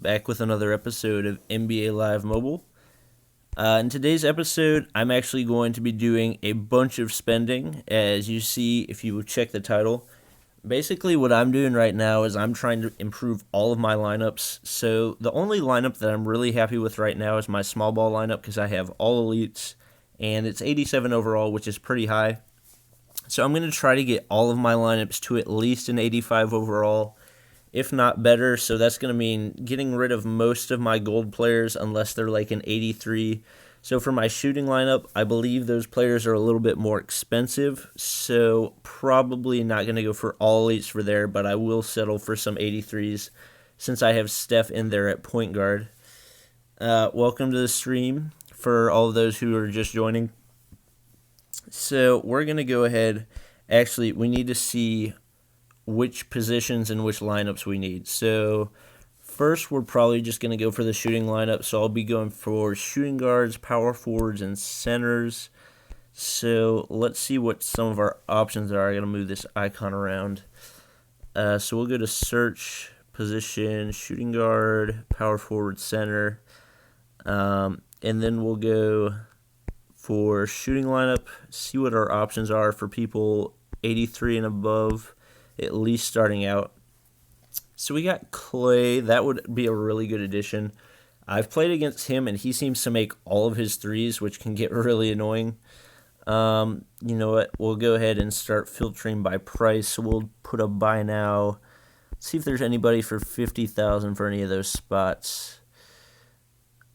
back with another episode of NBA Live Mobile. In today's episode, I'm actually going to be doing a bunch of spending. As you see, if you check the title, basically what I'm doing right now is I'm trying to improve all of my lineups. So the only lineup that I'm really happy with right now is my small ball lineup because I have all elites, and it's 87 overall, which is pretty high. So I'm going to try to get all of my lineups to at least an 85 overall, if not better. So that's going to mean getting rid of most of my gold players unless they're like an 83. So for my shooting lineup, I believe those players are a little bit more expensive. So probably not going to go for all elites for there, but I will settle for some 83s since I have Steph in there at point guard. Welcome to the stream for all of those who are just joining. So we're going to go ahead. Actually, we need to see which positions and which lineups we need. So first, we're probably just going to go for the shooting lineup. So I'll be going for shooting guards, power forwards, and centers. So let's see what some of our options are. I got to move this icon around. So we'll go to search, position, shooting guard, power forward, center. And then we'll go for shooting lineup, see what our options are for people 83 and above, at least starting out. So we got Clay. That would be a really good addition. I've played against him, and he seems to make all of his threes, which can get really annoying. You know what? We'll go ahead and start filtering by price. So we'll put a buy now. See if there's anybody for 50,000 for any of those spots.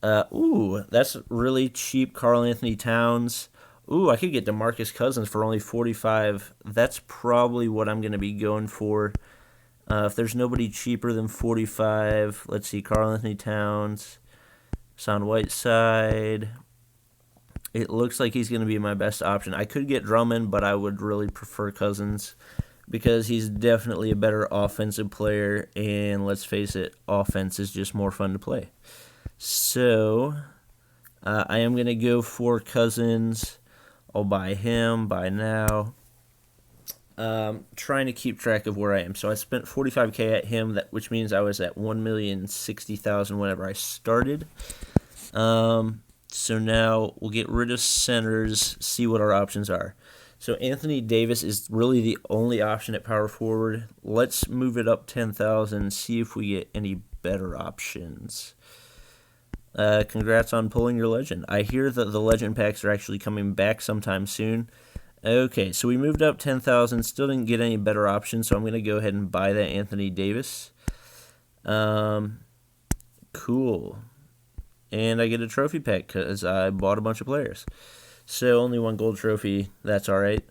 That's really cheap. Karl Anthony Towns. I could get DeMarcus Cousins for only 45. That's probably what I'm going to be going for. If there's nobody cheaper than 45, let's see, Karl Anthony Towns, Hassan Whiteside. It looks like he's going to be my best option. I could get Drummond, but I would really prefer Cousins because he's definitely a better offensive player, and let's face it, offense is just more fun to play. So, I am going to go for Cousins. I'll buy him, buy now. Trying to keep track of where I am. So I spent 45K at him, which means I was at 1,060,000 whenever I started. So now we'll get rid of centers, see what our options are. So Anthony Davis is really the only option at power forward. Let's move it up 10,000, see if we get any better options. Congrats on pulling your legend. I hear that the legend packs are actually coming back sometime soon. Okay, so we moved up 10,000, still didn't get any better options, so I'm going to go ahead and buy that Anthony Davis. Cool. And I get a trophy pack because I bought a bunch of players. So only one gold trophy, that's alright.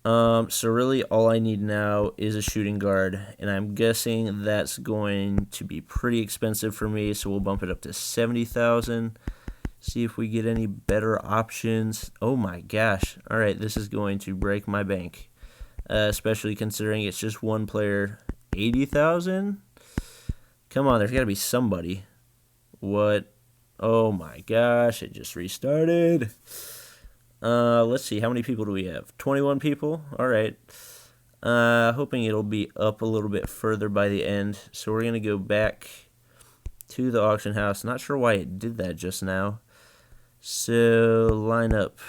So really all I need now is a shooting guard, and I'm guessing that's going to be pretty expensive for me, so we'll bump it up to 70,000. See if we get any better options. Oh my gosh. Alright, this is going to break my bank. Especially considering it's just one player. 80,000? Come on, there's got to be somebody. What? Oh my gosh, it just restarted. Let's see, how many people do we have? 21 people? Alright. Hoping it'll be up a little bit further by the end. So we're going to go back to the auction house. Not sure why it did that just now. So, lineup.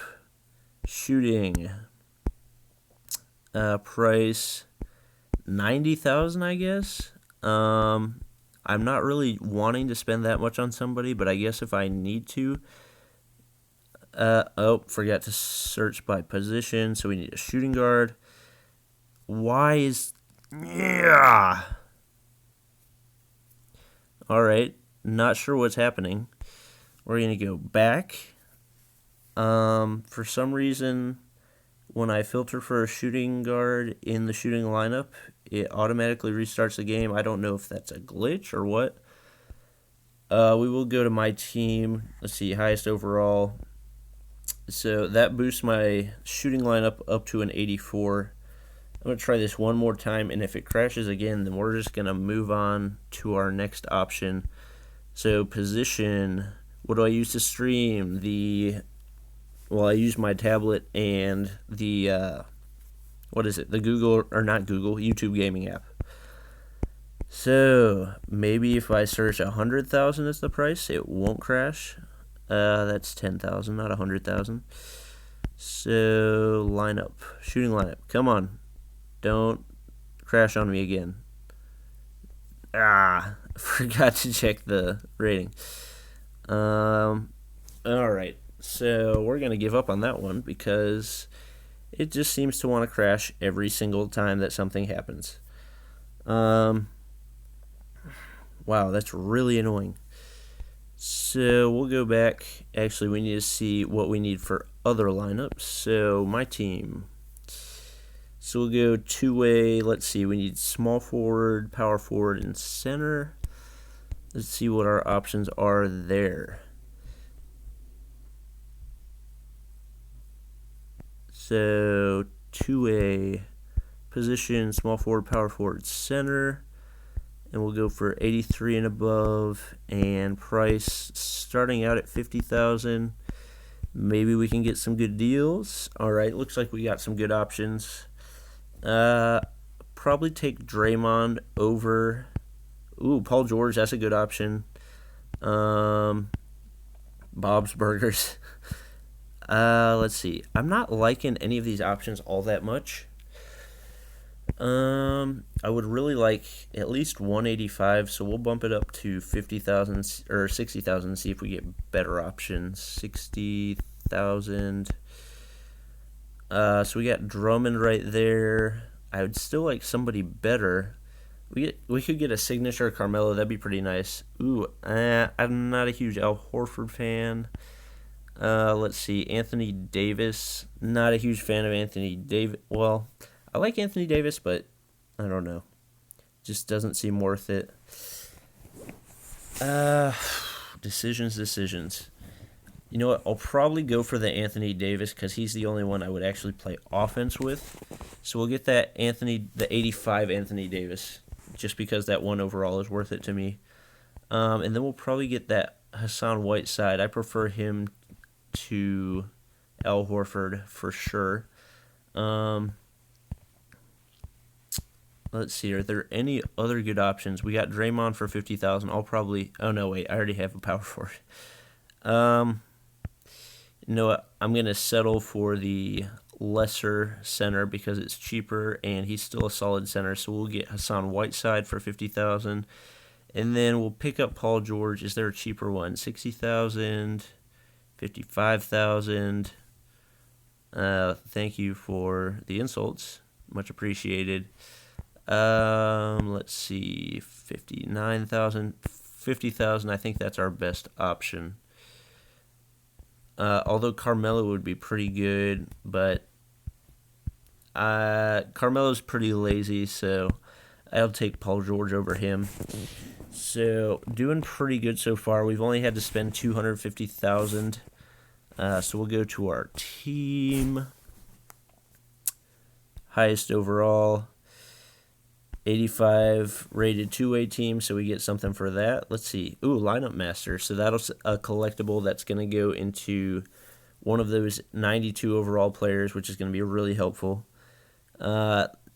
Shooting. Price. 90,000, I guess. I'm not really wanting to spend that much on somebody, but I guess if I need to. Forgot to search by position, so we need a shooting guard. Yeah. Alright, not sure what's happening. We're going to go back. For some reason, when I filter for a shooting guard in the shooting lineup, it automatically restarts the game. I don't know if that's a glitch or what. We will go to my team. Let's see, highest overall. So that boosts my shooting lineup up to an 84. I'm going to try this one more time, and if it crashes again, then we're just going to move on to our next option. So position, what do I use to stream? I use my tablet and the, the Google, or not Google, YouTube gaming app. So maybe if I search 100,000 as the price, it won't crash. That's 10,000, not 100,000. So lineup, shooting lineup. Come on, don't crash on me again. Forgot to check the rating. All right, so we're gonna give up on that one because it just seems to want to crash every single time that something happens. Wow, that's really annoying. So we'll go back. Actually, we need to see what we need for other lineups. So my team. So we'll go two-way. Let's see. We need small forward, power forward, and center. Let's see what our options are there. So two-way position, small forward, power forward, center. And we'll go for 83 and above, and price starting out at 50,000. Maybe we can get some good deals. All right, looks like we got some good options. Probably take Draymond over. Ooh, Paul George, that's a good option. Bob's Burgers. Let's see. I'm not liking any of these options all that much. I would really like at least 185, so we'll bump it up to 50,000 or 60,000 and see if we get better options. 60,000. So we got Drummond right there. I would still like somebody better. We could get a signature Carmelo. That'd be pretty nice. Ooh, I'm not a huge Al Horford fan. Let's see, Anthony Davis. Not a huge fan of Anthony Davis. Well, I like Anthony Davis, but I don't know. Just doesn't seem worth it. Decisions. You know what? I'll probably go for the Anthony Davis because he's the only one I would actually play offense with. So we'll get the 85 Anthony Davis, just because that one overall is worth it to me. And then we'll probably get that Hassan Whiteside. I prefer him to Al Horford for sure. Let's see. Are there any other good options? We got Draymond for 50,000. I'll probably. Oh no, wait. I already have a power forward. You know what? I'm gonna settle for the lesser center because it's cheaper and he's still a solid center. So we'll get Hassan Whiteside for 50,000, and then we'll pick up Paul George. Is there a cheaper one? 60,000, 55,000. Thank you for the insults. Much appreciated. Let's see, 59,000, 50,000. I think that's our best option. Although Carmelo would be pretty good, but Carmelo's pretty lazy, so I'll take Paul George over him. So doing pretty good so far. We've only had to spend 250,000. So we'll go to our team. Highest overall. 85 rated two-way team, so we get something for that. Let's see. Ooh, lineup master. So that's a collectible that's going to go into one of those 92 overall players, which is going to be really helpful.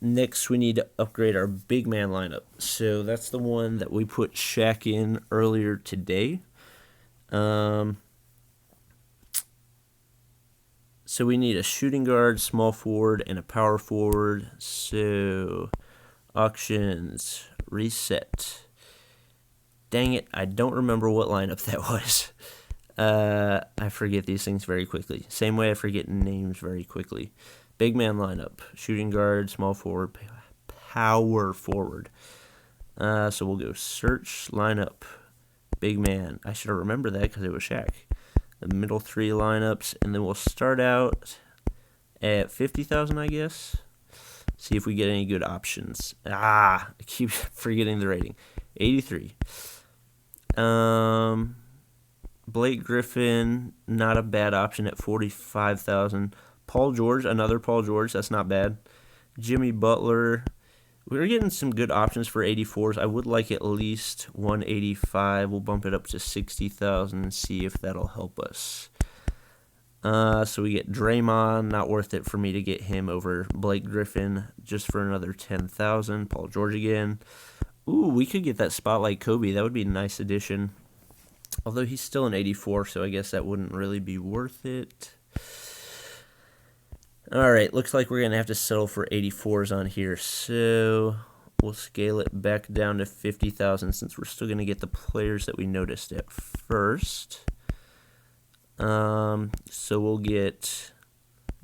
Next, we need to upgrade our big man lineup. So that's the one that we put Shaq in earlier today. So we need a shooting guard, small forward, and a power forward. So auctions, reset. Dang it, I don't remember what lineup that was. I forget these things very quickly. Same way I forget names very quickly. Big man lineup, shooting guard, small forward, power forward. So we'll go search lineup, big man. I should have remembered that because it was Shaq. The middle three lineups, and then we'll start out at 50,000, I guess. See if we get any good options. I keep forgetting the rating. 83. Blake Griffin, not a bad option at 45,000. Paul George, another Paul George, that's not bad. Jimmy Butler, we're getting some good options for 84s. I would like at least 185. We'll bump it up to 60,000 and see if that'll help us. So we get Draymond, not worth it for me to get him over Blake Griffin just for another 10,000. Paul George again. Ooh, we could get that Spotlight Kobe. That would be a nice addition. Although he's still an 84, so I guess that wouldn't really be worth it. All right, looks like we're going to have to settle for 84s on here. So we'll scale it back down to 50,000 since we're still going to get the players that we noticed at first. So we'll get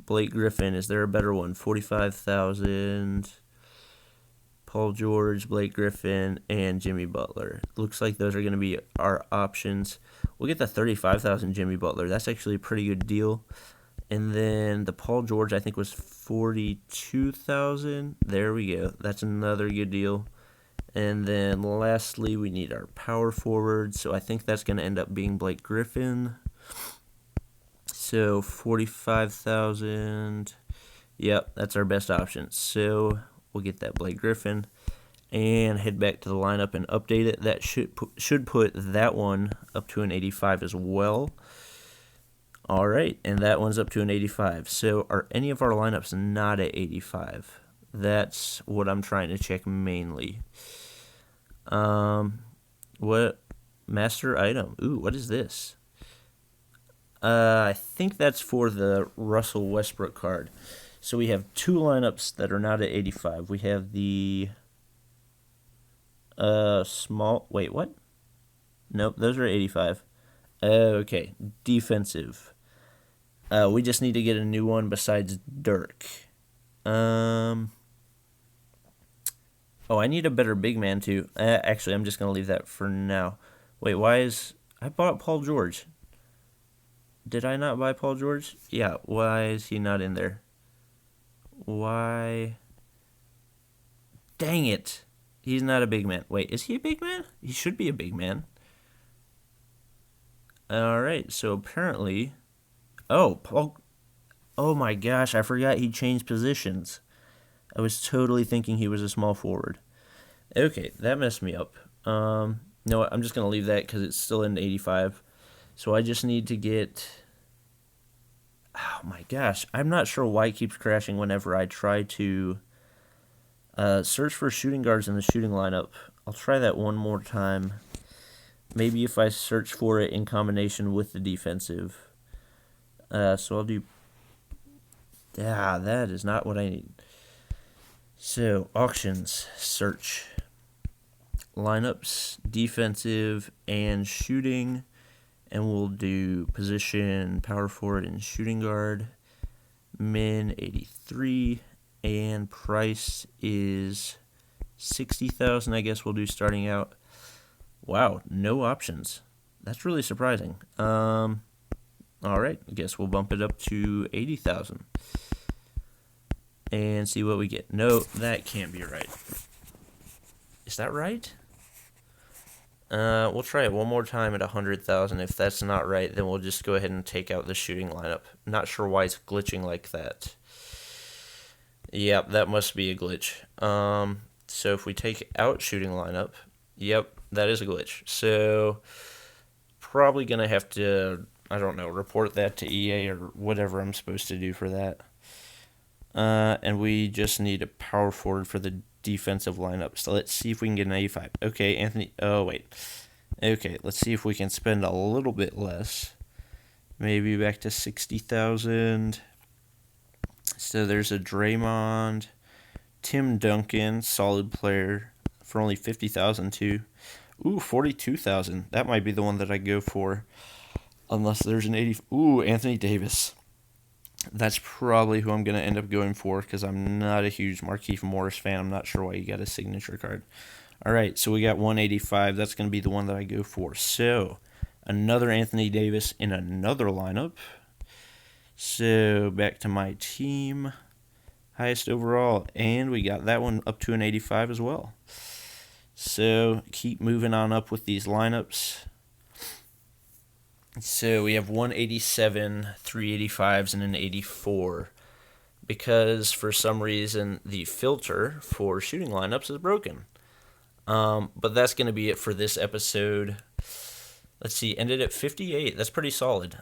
Blake Griffin. Is there a better one? 45,000. Paul George, Blake Griffin, and Jimmy Butler. Looks like those are going to be our options. We'll get the 35,000 Jimmy Butler. That's actually a pretty good deal. And then the Paul George, I think, was 42,000. There we go. That's another good deal. And then lastly, we need our power forward. So I think that's going to end up being Blake Griffin. So 45,000. Yep, that's our best option. So we'll get that Blake Griffin and head back to the lineup and update it. That should put that one up to an 85 as well. All right, and that one's up to an 85. So are any of our lineups not at 85? That's what I'm trying to check mainly. What master item? Ooh, what is this? I think that's for the Russell Westbrook card. So we have two lineups that are not at 85. We have the small. Wait, what? Nope, those are 85. Okay, defensive. We just need to get a new one besides Dirk. Oh, I need a better big man too. Actually, I'm just gonna leave that for now. Wait, why is I bought Paul George? Did I not buy Paul George? Yeah, why is he not in there? Why? Dang it. He's not a big man. Wait, is he a big man? He should be a big man. Alright, so apparently... Oh, Paul... Oh my gosh, I forgot he changed positions. I was totally thinking he was a small forward. Okay, that messed me up. You know what, I'm just going to leave that because it's still in 85. So I just need to get... Oh my gosh, I'm not sure why it keeps crashing whenever I try to search for shooting guards in the shooting lineup. I'll try that one more time. Maybe if I search for it in combination with the defensive. So I'll do... Yeah, that is not what I need. So, auctions, search. Lineups, defensive, and shooting. And we'll do position, power forward, and shooting guard. Min 83. And price is 60,000, I guess we'll do starting out. Wow, no options. That's really surprising. All right, I guess we'll bump it up to 80,000. And see what we get. No, that can't be right. Is that right? We'll try it one more time at 100,000. If that's not right, then we'll just go ahead and take out the shooting lineup. Not sure why it's glitching like that. Yep, that must be a glitch. So if we take out shooting lineup, yep, that is a glitch. So probably gonna have to, I don't know, report that to EA or whatever I'm supposed to do for that. And we just need a power forward for the defensive lineup. So let's see if we can get an 85. Okay, Anthony. Oh, wait. Okay, let's see if we can spend a little bit less. Maybe back to 60,000. So there's a Draymond. Tim Duncan, solid player, for only 50,000 too. Ooh, 42,000. That might be the one that I go for. Unless there's an 80. Ooh, Anthony Davis. That's probably who I'm going to end up going for because I'm not a huge Markieff Morris fan. I'm not sure why you got a signature card. All right, so we got 185. That's going to be the one that I go for. So, another Anthony Davis in another lineup. So, back to my team. Highest overall. And we got that one up to an 85 as well. So, keep moving on up with these lineups. So we have 187, 385s, and an 84 because for some reason the filter for shooting lineups is broken. But that's going to be it for this episode. Let's see, ended at 58. That's pretty solid.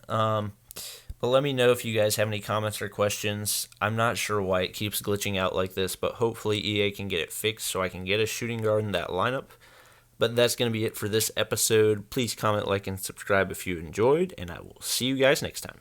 But let me know if you guys have any comments or questions. I'm not sure why it keeps glitching out like this, but hopefully EA can get it fixed so I can get a shooting guard in that lineup. But that's going to be it for this episode. Please comment, like, and subscribe if you enjoyed, and I will see you guys next time.